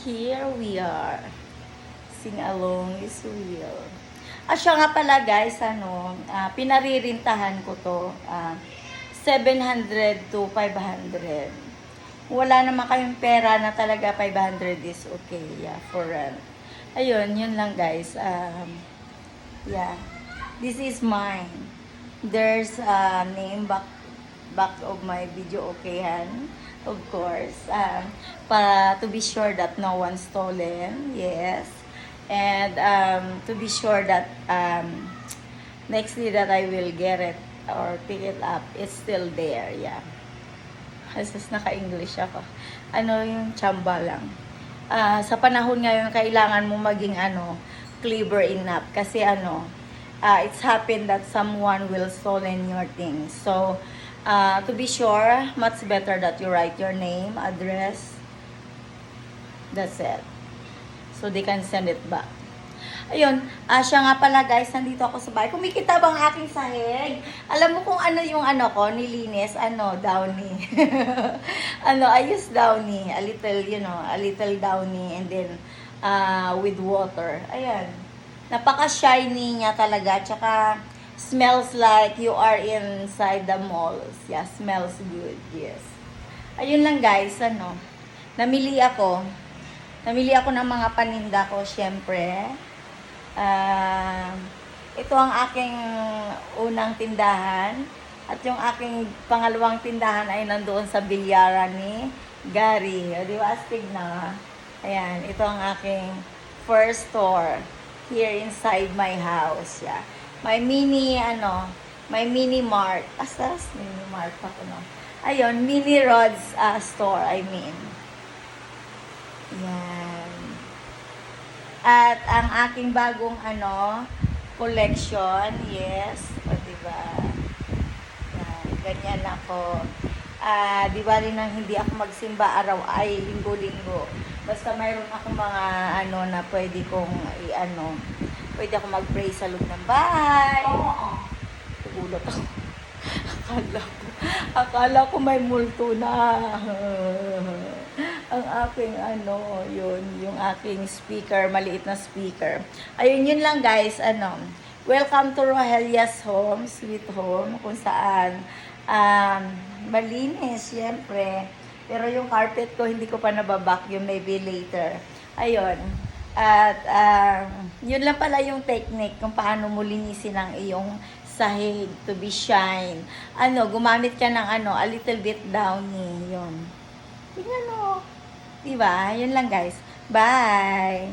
here we are. Sing along is real. Siya nga pala guys, pinaririntahan ko to. 700 to 500. Wala naman kayong pera na talaga 500 is okay. Yeah, for rent. Ayun, yun lang guys. Yeah. This is mine. There's a name back of my video, okay, Han? Of course. Para to be sure that no one stolen. Yes. And to be sure that next day that I will get it or pick it up, it's still there. Yeah. Kasi naka-English ako. Yung tsamba lang. Sa panahon ngayon, kailangan mo maging clever enough. Kasi it's happened that someone will stolen your things. So, to be sure, much better that you write your name, address. That's it. So, they can send it back. Ayun, siya nga pala guys, nandito ako sa bahay. Kumikita bang aking sahig? Alam mo kung ano yung ko, nilinis? Downy. I use Downy. A little Downy and then with water. Ayan. Napaka-shiny niya talaga. Tsaka, smells like you are inside the malls. Yeah, smells good. Yes. Ayun lang guys, namili ako ng mga paninda ko, syempre. Ito ang aking unang tindahan. At yung aking pangalawang tindahan ay nandoon sa Bilyaran ni Gary. O, di ba? Astig na. Ayan, ito ang aking first store here inside my house. Yeah. My mini mart. Mini mart pa ko, no? Ayun, mini rods store, I mean. Yan. At ang aking bagong collection, yes. O, diba? Yan, ganyan ako. Di ba rin nang hindi ako magsimba araw ay linggo-linggo. Basta mayroon akong mga na pwede kong pwede ako mag-pray sa loob ng bahay. Oo. Nagulat ako. Akala ko may multo na. Ang aking yung aking speaker, maliit na speaker. Ayun, yun lang guys, welcome to Rohelia's Home, Sweet Home, kung saan, malinis, syempre. Pero yung carpet ko, hindi ko pa nababacuum, maybe later. Ayun. At, yun lang pala yung technique kung paano mo linisin ang iyong sahig to be shine. Gumamit ka ng a little bit Downy, yun. Tingnan mo. Diba? Yun lang guys. Bye!